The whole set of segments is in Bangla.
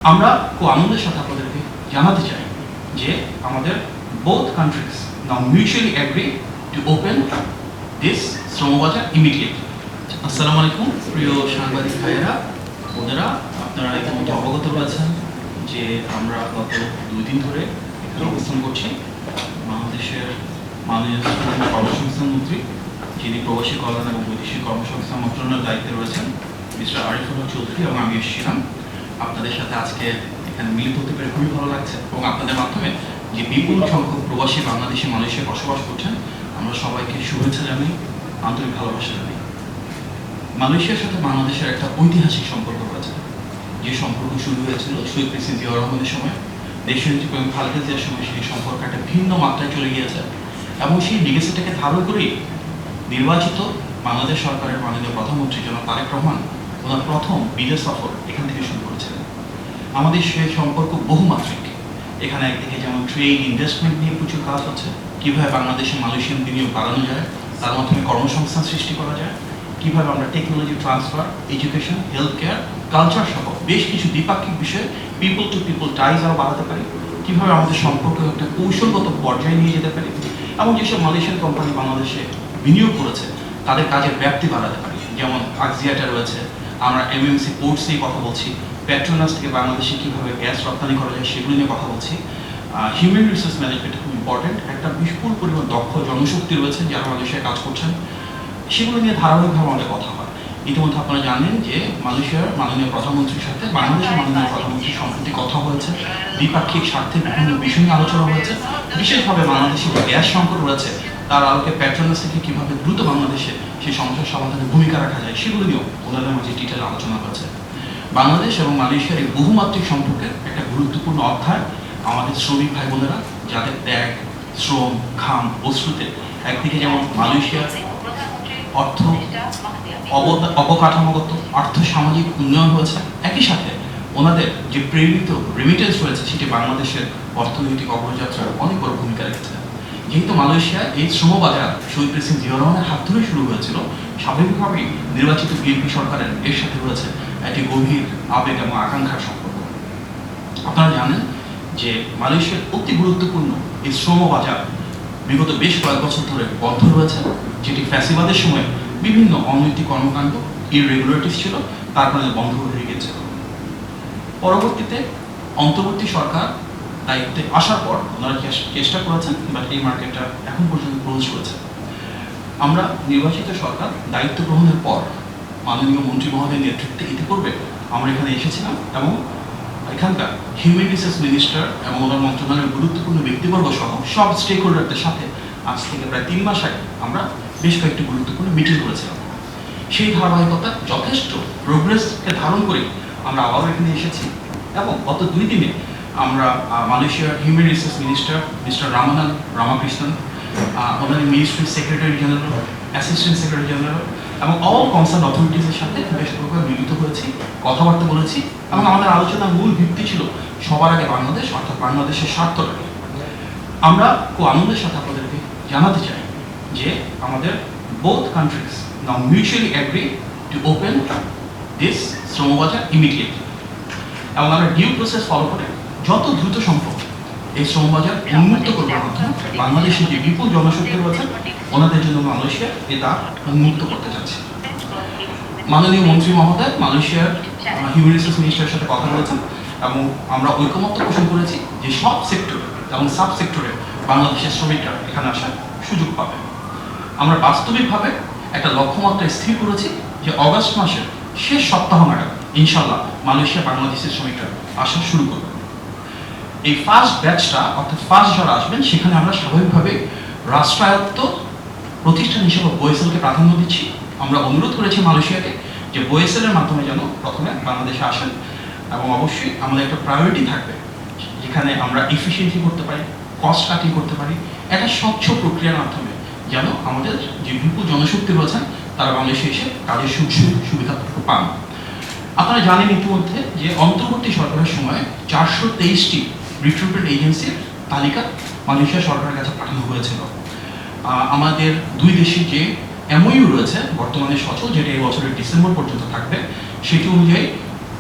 আমরা খুব আনন্দের সাথে আপনাদেরকে জানাতে চাই যে আমাদের both countries now mutually agree to open this শ্রমবাজার immediately. আসসালামু আলাইকুম প্রিয় সাংবাদিক ভাইয়েরা বোনেরা, আপনারা ইতিমধ্যে অবগত রয়েছেন যে আমরা গত 2 দিন ধরে এখানে অবস্থান করছি। বাংলাদেশের মাননীয় কর্মসংস্থান মন্ত্রী, যিনি প্রবাসী কল্যাণ এবং বৈদেশিক কর্মসংস্থান মন্ত্রণালয়ের দায়িত্বে রয়েছেন, মিস্টার আরিফুল্লাহ চৌধুরী, এবং আমি এসেছিলাম। আপনাদের সাথে আজকে এখানে মিলিত হতে পেরে খুবই ভালো লাগছে এবং আপনাদের মাধ্যমে যে বিপুল সংখ্যক প্রবাসী বাংলাদেশি মানুষের বসবাস করছেন, আমরা সবাইকে শুভেচ্ছা জানাই, আন্তরিক ভালোবাসা জানাই। মালয়েশিয়ার সাথে বাংলাদেশের একটা ঐতিহাসিক সম্পর্ক রয়েছে, যে সম্পর্ক শুরু হয়েছিল শহীদ প্রেসিডেন্ট জিয়াউর রহমানের সময়, দেশের এবং খালেদা জিয়ার সময় সেই সম্পর্ক একটা ভিন্ন মাত্রায় চলে গিয়েছে এবং সেই লিগেসিটাকে ধারণ করেই নির্বাচিত বাংলাদেশ সরকারের মাননীয় প্রধানমন্ত্রী জনাব তারেক রহমান ওনার প্রথম বিদেশ সফর এখান থেকে শুরু করেছিলেন। আমাদের সেই সম্পর্ক বহুমাত্রিক। এখানে একদিকে যেমন ট্রেড ইনভেস্টমেন্ট নিয়ে প্রচুর কাজ হচ্ছে, কীভাবে বাংলাদেশে মালয়েশিয়ান বিনিয়োগ বাড়ানো যায়, তার মাধ্যমে কর্মসংস্থান সৃষ্টি করা যায়, কীভাবে আমরা technology transfer, education, health care, culture সহ বেশ কিছু দ্বিপাক্ষিক বিষয়ে পিপল টু পিপল টাইজ আরও বাড়াতে পারি, কীভাবে আমাদের সম্পর্ক একটা কৌশলগত পর্যায়ে নিয়ে যেতে পারি, এবং যেসব মালয়েশিয়ান কোম্পানি বাংলাদেশে বিনিয়োগ করেছে তাদের কাজের ব্যাপ্তি বাড়াতে পারি। যেমন আকজিয়াটা রয়েছে, আমরা এমএমসি পোর্টস নিয়ে কথা বলছি, পেট্রোনাস থেকে বাংলাদেশে কীভাবে গ্যাস রপ্তানি করা যায় সেগুলো নিয়ে কথা বলছি। হিউম্যান রিসোর্স ম্যানেজমেন্ট খুব ইম্পর্টেন্ট, একটা বিপুল পরিমাণ দক্ষ জনশক্তি রয়েছে যারা মালয়েশিয়ায় কাজ করছেন, সেগুলো নিয়ে ধারাবাহিকভাবে আমাদের কথা হয়। ইতিমধ্যে আপনারা জানেন যে মালয়েশিয়ার মাননীয় প্রধানমন্ত্রীর সাথে বাংলাদেশের মাননীয় প্রধানমন্ত্রীর সম্প্রতি কথা হয়েছে, দ্বিপাক্ষিক স্বার্থের বিভিন্ন বিষয় নিয়ে আলোচনা হয়েছে, বিশেষভাবে বাংলাদেশের যে গ্যাস সংকট রয়েছে তার আলোকে পেট্রোনাস থেকে কীভাবে দ্রুত বাংলাদেশে সেই সমস্যার সমাধানে ভূমিকা রাখা যায় সেগুলো নিয়েও ওনাদের মাঝে ডিটেল আলোচনা হয়েছে। বাংলাদেশ এবং মালয়েশিয়ার এই বহুমাত্রিক সম্পর্কের একটা গুরুত্বপূর্ণ অধ্যায় আমাদের শ্রমিক ভাই বোনেরা, যাদের ত্যাগ, শ্রম, ঘাম, অশ্রুতে একদিকে যেমন মালয়েশিয়ার অর্থ অবকাঠামোগত আর্থ সামাজিক উন্নয়ন হয়েছে, একই সাথে ওনাদের যে প্রেরিত রেমিটেন্স রয়েছে সেটি বাংলাদেশের অর্থনৈতিক অগ্রযাত্রার অনেক বড় ভূমিকা রেখেছে। যেহেতু মালয়েশিয়া এই শ্রমবাজার শহীদ প্রেসিডেন্ট জিয়াউর রহমানের হাত ধরে শুরু হয়েছিল, স্বাভাবিকভাবেই নির্বাচিত বিএনপি সরকারের এর সাথে রয়েছে একটি গভীর আবেগ এবং আকাঙ্ক্ষার সম্পর্ক। আপনারা জানেন যে মালয়েশিয়ার অতি গুরুত্বপূর্ণ এই শ্রমবাজার বিগত বেশ কয়েক বছর ধরে বন্ধ রয়েছে, যেটি ফ্যাসিবাদের সময় বিভিন্ন অনৈতিক কর্মকাণ্ড, ইররেগুলারিটিস ছিল, তার কারণে বন্ধ হয়ে গিয়েছিল। পরবর্তীতে অন্তর্বর্তী সরকার দায়িত্বে আসার পর ওনারা চেষ্টা করেছেন, বাট এই মার্কেটটা এখন পর্যন্ত ক্লোজ রয়েছে। আমরা নির্বাচিত সরকার দায়িত্ব গ্রহণের পর মাননীয় মন্ত্রী মহোদয়ের নেতৃত্বে ইতিপূর্বে আমরা এখানে এসেছিলাম এবং এখানকার হিউম্যান রিসোর্স মিনিস্টার এবং ওনার মন্ত্রণালয়ের গুরুত্বপূর্ণ ব্যক্তিবর্গ সহ সব স্টেক হোল্ডারদের সাথে আজ থেকে প্রায় 3 মাস আগে আমরা বেশ কয়েকটি গুরুত্বপূর্ণ মিটিং করেছিলাম। সেই ধারাবাহিকতা যথেষ্ট প্রোগ্রেসকে ধারণ করে আমরা আবারও এখানে এসেছি এবং গত 2 দিনে আমরা মালয়েশিয়ার human resource minister mister Ramanan Ramakrishnan, ওনার ministry secretary general, assistant secretary general এবং অল কনসার্ন অথরিটিসের সাথে বেশ প্রকার মিলিত হয়েছি, কথাবার্তা বলেছি এবং আমাদের আলোচনার মূল ভিত্তি ছিল সবার আগে বাংলাদেশ, অর্থাৎ বাংলাদেশের স্বার্থটা। আমরা খুব আনন্দের সাথে আপনাদেরকে জানাতে চাই যে আমাদের both countries now mutually agree to open this শ্রমবাজার immediately, এবং আমরা ডিউ প্রসেস ফলো করে যত দ্রুত সম্ভব এই শ্রমবাজার উন্মুক্ত করবার মাধ্যমে বাংলাদেশের যে বিপুল জনশক্তি রয়েছে ওনাদের জন্য মালয়েশিয়া এটা উন্মুক্ত করতে যাচ্ছে। মাননীয় মন্ত্রী মহোদয় মালয়েশিয়ার হিউম্যান রিসোর্স মিনিস্টারের সাথে কথা বলেছেন এবং আমরা ঐকমত্য পোষণ করেছি যে সব সেক্টরে এবং সাব সেক্টরে বাংলাদেশের শ্রমিকরা এখানে আসার সুযোগ পাবে। আমরা বাস্তবিকভাবে একটা লক্ষ্যমাত্রা স্থির করেছি যে অগস্ট মাসের শেষ সপ্তাহ নাগাদ ইনশাল্লাহ মালয়েশিয়া বাংলাদেশের শ্রমিকরা আসা শুরু করবে। এই ফার্স্ট ব্যাচটা অর্থাৎ ফার্স্ট যারা আসবেন সেখানে আমরা স্বাভাবিকভাবে রাষ্ট্রায়ত্ত প্রতিষ্ঠান হিসেবে বোয়েসেলকে প্রাধান্য দিচ্ছি। আমরা অনুরোধ করেছি মালয়েশিয়াকে যে বোয়েসেলের মাধ্যমে যেন প্রথমে বাংলাদেশে আসেন এবং অবশ্যই আমাদের একটা প্রায়োরিটি থাকবে যেখানে আমরা এফিসিয়েন্সি করতে পারি, কস্ট কাটিং করতে পারি, একটা স্বচ্ছ প্রক্রিয়ার মাধ্যমে যেন আমাদের যে বিপুল জনশক্তি রয়েছেন তারা বাংলাদেশে এসে কাজের সুবিধা পান। আপনারা জানেন ইতিমধ্যে যে অন্তর্বর্তী সরকারের সময় 423টি রিক্রুটমেন্ট এজেন্সির তালিকা মালয়েশিয়া সরকারের কাছে পাঠানো হয়েছিল। আমাদের 2 দেশের যে এমওইউ রয়েছে বর্তমানে সচল, যেটা এই বছরের ডিসেম্বর পর্যন্ত থাকবে, সেটি অনুযায়ী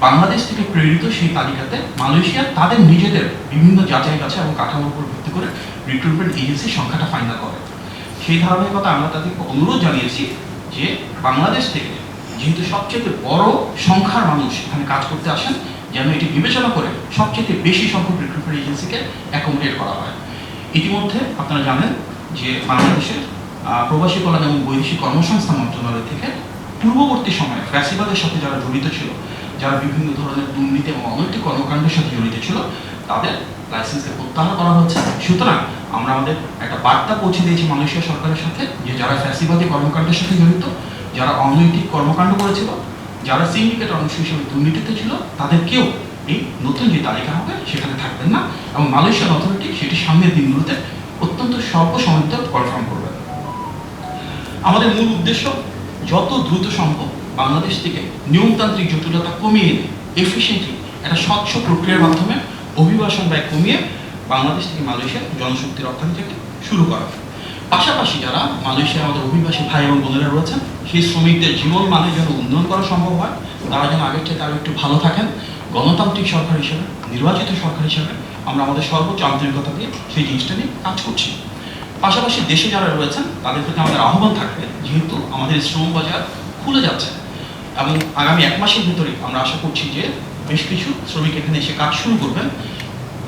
বাংলাদেশ থেকে প্রেরিত সেই তালিকাতে মালয়েশিয়া তাদের নিজেদের বিভিন্ন যাচাই বাছাই এবং কাঠামোর উপর ভিত্তি করে রিক্রুটমেন্ট এজেন্সির সংখ্যাটা ফাইনাল করে। সেই ধারাবাহিকতা আমরা তাদেরকে অনুরোধ জানিয়েছি যে বাংলাদেশ থেকে যেহেতু সবচেয়ে বড় সংখ্যার মানুষ এখানে কাজ করতে আসেন, যেন এটি বিবেচনা করে সবচেয়ে বেশি সংখ্যক রিক্রুটমেন্ট এজেন্সিকে অ্যাকোমোডেট করা হয়। ইতিমধ্যে আপনারা জানেন যে বাংলাদেশের প্রবাসী কল্যাণ এবং বৈদেশিক কর্মসংস্থান মন্ত্রণালয় থেকে পূর্ববর্তী সময়ে ফ্যাসিবাদের সাথে যারা জড়িত ছিল, যারা বিভিন্ন ধরনের দুর্নীতি এবং অনৈতিক কর্মকাণ্ডের সাথে জড়িত ছিল, তাদের লাইসেন্সকে প্রত্যাহার করা হচ্ছে। সুতরাং আমরা আমাদের একটা বার্তা পৌঁছে দিয়েছি মালয়েশিয়া সরকারের সাথে যে যারা ফ্যাসিবাদী কর্মকাণ্ডের সাথে জড়িত, যারা অনৈতিক কর্মকাণ্ড করেছিল, যারা সিন্ডিকেট অংশ হিসেবে দুর্নীতিতে ছিল, তাদের কেউ এই নতুন যে তালিকা হবে সেখানে থাকবেন না এবং মালয়েশিয়ান অথরিটি সেটি সামনের দিনগুলোতে অত্যন্ত স্বল্প সময়তে কনফার্ম করবে। আমাদের মূল উদ্দেশ্য যত দ্রুত সম্ভব বাংলাদেশ থেকে নিয়মতান্ত্রিক জটিলতা কমিয়ে এনে এফিসিয়েন্টলি একটা স্বচ্ছ প্রক্রিয়ার মাধ্যমে অভিবাসন ব্যয় কমিয়ে বাংলাদেশ থেকে মালয়েশিয়ার জনশক্তি রপ্তানি থেকে শুরু করা। পাশাপাশি যারা মালয়েশিয়ার আমাদের অভিবাসী ভাই এবং বোনেরা রয়েছেন, সেই শ্রমিকদের জীবন মানে যেন উন্নয়ন করা সম্ভব হয়, তারা যেন আগের থেকে আরও একটু ভালো থাকেন। গণতান্ত্রিক সরকার হিসেবে, নির্বাচিত সরকার হিসেবে আমরা আমাদের সর্বোচ্চ আন্তরিকতা দিয়ে সেই জিনিসটা নিয়ে কাজ করছি। পাশাপাশি দেশে যারা রয়েছেন তাদের প্রতি আমাদের আহ্বান থাকবে, যেহেতু আমাদের শ্রম বাজার খুলে যাচ্ছে এবং আগামী 1 মাসের ভিতরে আমরা আশা করছি যে বেশ কিছু শ্রমিক এখানে এসে কাজ শুরু করবেন।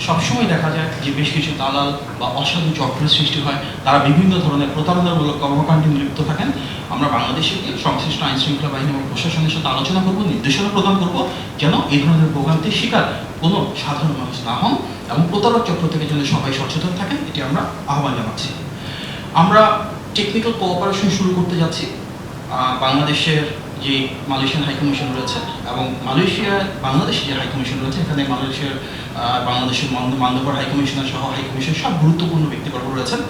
সবসময় দেখা যায় যে বেশ কিছু দালাল বা অসাধু চক্রের সৃষ্টি হয়, তারা বিভিন্ন ধরনের প্রতারণামূলক কর্মকাণ্ডে লিপ্ত থাকেন। আমরা বাংলাদেশে গিয়ে সংশ্লিষ্ট আইন শৃঙ্খলা বাহিনী এবং প্রশাসনের সাথে আলোচনা করব, নির্দেশনা প্রদান করব, যেন এই ধরনের ভোগান্তির শিকার কোনো সাধারণ মানুষ না হন এবং প্রতারক চক্র থেকে যেন সবাই সচেতন থাকেন, এটি আমরা আহ্বান জানাচ্ছি। আমরা টেকনিক্যাল কোঅপারেশন শুরু করতে যাচ্ছি বাংলাদেশের যে মালয়েশিয়ান হাইকমিশন রয়েছে এবং বাংলাদেশের যে হাইকমিশন রয়েছে, এখানে বাংলাদেশের মান্যবর হাইকমিশনার সহ হাইকমিশন সব গুরুত্বপূর্ণ ব্যক্তিবর্গ রয়েছেন।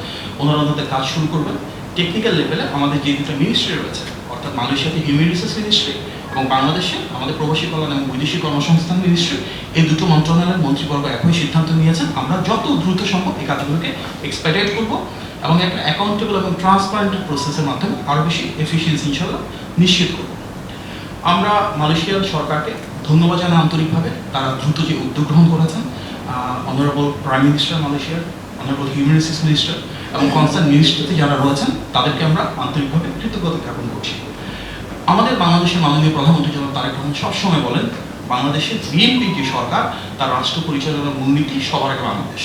ওনারা ওনাদের কাজ শুরু করবেন। টেকনিক্যাল লেভেলে আমাদের যে দুটো মিনিস্ট্রি রয়েছে, অর্থাৎ মালয়েশিয়াতে হিউম্যান রিসোর্স মিনিস্ট্রি এবং বাংলাদেশে আমাদের প্রবাসী কল্যাণ এবং বৈদেশিক কর্মসংস্থান মিনিস্ট্রি, এই দুটো মন্ত্রণালয়ের মন্ত্রীবর্গ একই সিদ্ধান্ত নিয়েছেন আমরা যত দ্রুত সম্ভব এই কাজগুলোকে এক্সপেডিট করব এবং একটা অ্যাকাউন্টেবল এবং ট্রান্সপারেন্ট প্রসেসের মাধ্যমে আরও বেশি এফিসিয়েন্সি ইনশাল্লাহ নিশ্চিত করব। আমরা মালয়েশিয়ার সরকারকে ধন্যবাদ জানাই আন্তরিকভাবে, তারা দ্রুত যে উদ্যোগ গ্রহণ করেছেন। অনারেবল প্রাইম মিনিস্টার মালয়েশিয়ার, অনারেবল হিউম্যান রিসোর্স মিনিস্টার এবং কনসার্ন মিনিস্ট্রিতে যারা রয়েছেন তাদেরকে আমরা আন্তরিকভাবে কৃতজ্ঞতা জ্ঞাপন করছি। আমাদের বাংলাদেশের মাননীয় প্রধানমন্ত্রী জনাব তারেক রহমান সবসময় বলেন, বাংলাদেশের বিএনপি যে সরকার, তার রাষ্ট্র পরিচালনার মূলনীতি সবার আগে বাংলাদেশ।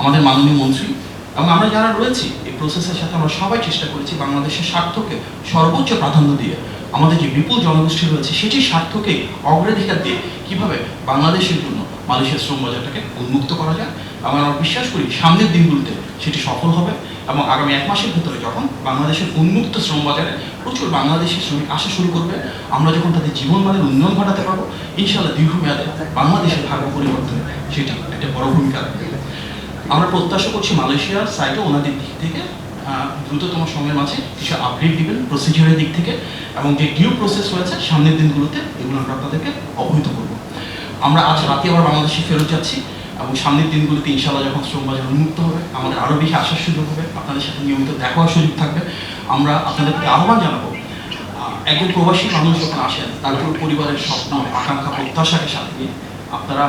আমাদের মাননীয় মন্ত্রী এবং আমরা যারা রয়েছি এই প্রসেসের সাথে আমরা সবাই চেষ্টা করেছি বাংলাদেশের স্বার্থকে সর্বোচ্চ প্রাধান্য দিয়ে, আমাদের যে বিপুল জনগোষ্ঠী রয়েছে সেটির স্বার্থকে অগ্রাধিকার দিয়ে কীভাবে বাংলাদেশের জন্য মালয়েশিয়ার শ্রম বাজারটাকে উন্মুক্ত করা যায়। আমরা বিশ্বাস করি সামনের দিনগুলোতে সেটি সফল হবে এবং আগামী 1 মাসের ভিতরে যখন বাংলাদেশের উন্মুক্ত শ্রম বাজারে প্রচুর বাংলাদেশি শ্রমিক আসা শুরু করবে, আমরা যখন তাদের জীবনমানের উন্নয়ন ঘটাতে পারবো, ইনশাআল্লাহ দীর্ঘমেয়াদে বাংলাদেশের ভাগ্য পরিবর্তনে সেটি একটা বড় ভূমিকা রাখবে। আমরা প্রত্যাশা করছি মালয়েশিয়ার সাইটে ওনাদের দিক থেকে দ্রুততম সময়ের মাঝে কিছু আপডেট দিবেন প্রসিডিউরের দিক থেকে এবং যে ডিউ প্রসেস রয়েছে সামনের দিনগুলোতে এগুলো আমরা আপনাদেরকে অবহিত করব। আমরা আজ রাতে আবার বাংলাদেশে ফেরত যাচ্ছি এবং সামনের দিনগুলোতে ইনশাআল্লাহ যখন শ্রম বাজার উন্মুক্ত হবে, আমাদের আরও বেশি আসার সুযোগ হবে, আপনাদের সাথে নিয়মিত দেখা হওয়ার সুযোগ থাকবে। আমরা আপনাদেরকে আহ্বান জানাবো, একজন প্রবাসী মানুষ যখন আসেন তার পুরো পরিবারের স্বপ্ন, আকাঙ্ক্ষা, প্রত্যাশাকে সাথে নিয়ে আপনারা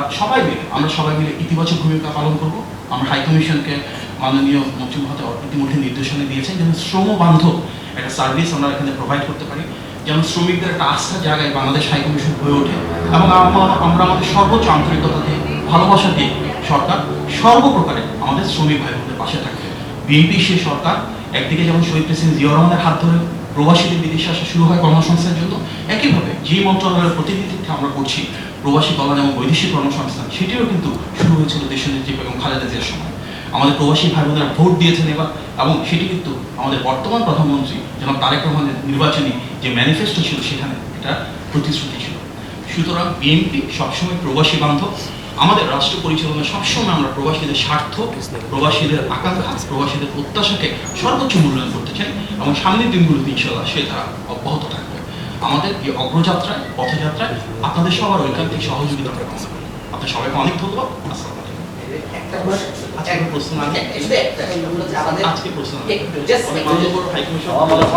আমরা সবাই মিলে ইতিবাচক ভূমিকা পালন করব। আমরা হাইকমিশনকে মাননীয় মন্ত্রী মহোদয় ইতিমধ্যে নির্দেশনা দিয়েছেন যেন শ্রম বান্ধব একটা সার্ভিস আমরা এখানে প্রোভাইড করতে পারি, যেন শ্রমিকদের একটা আস্থার জায়গায় বাংলাদেশ হাইকমিশন হয়ে ওঠে এবং আমরা আমাদের সর্বোচ্চ আন্তরিকতা দিয়ে, ভালোবাসা দিয়ে সরকার সর্বপ্রকারে আমাদের শ্রমিক ভাই বোনদের পাশে থাকবে। বিএনপি সেই সরকার একদিকে যেমন শহীদ প্রেসিডেন্ট জিয়াউর রহমানের হাত ধরে প্রবাসীদের বিদেশে আসা শুরু হয় কর্মসংস্থানের জন্য, একইভাবে যে মন্ত্রণালয়ের প্রতিনিধিত্ব আমরা করছি প্রবাসী কল্যাণ এবং বৈদেশিক কর্মসংস্থান, সেটিও কিন্তু শুরু হয়েছিল দেশনেত্রী বেগম খালেদা জিয়ার সময়। আমাদের প্রবাসী ভাই বোনেরা ভোট দিয়েছেন এবার এবং সেটি কিন্তু আমাদের বর্তমান প্রধানমন্ত্রী জনাব তারেক রহমানের নির্বাচনী যে ম্যানিফেস্টো ছিল সেখানে এটা প্রতিশ্রুতি ছিল। সুতরাং বিএনপি সবসময় প্রবাসী বান্ধব, আমাদের রাষ্ট্র পরিচালনায় সবসময় আমরা প্রবাসীদের স্বার্থ, প্রবাসীদের আকাঙ্ক্ষা, প্রবাসীদের প্রত্যাশাকে সর্বোচ্চ মূল্যায়ন করতে চাই এবং সামনের দিনগুলোতে ইনশাআল্লাহ সে ধারা অব্যাহত থাকবে। আমাদের এই অগ্রযাত্রায়, পথযাত্রায় আপনাদের সবার ঐকান্তিক সহযোগিতা কামনা করি। আপনাদের সবাইকে অনেক ধন্যবাদ। আসসালামু আলাইকুম। আজকে প্রশ্ন আজকে প্রশ্ন আমাদের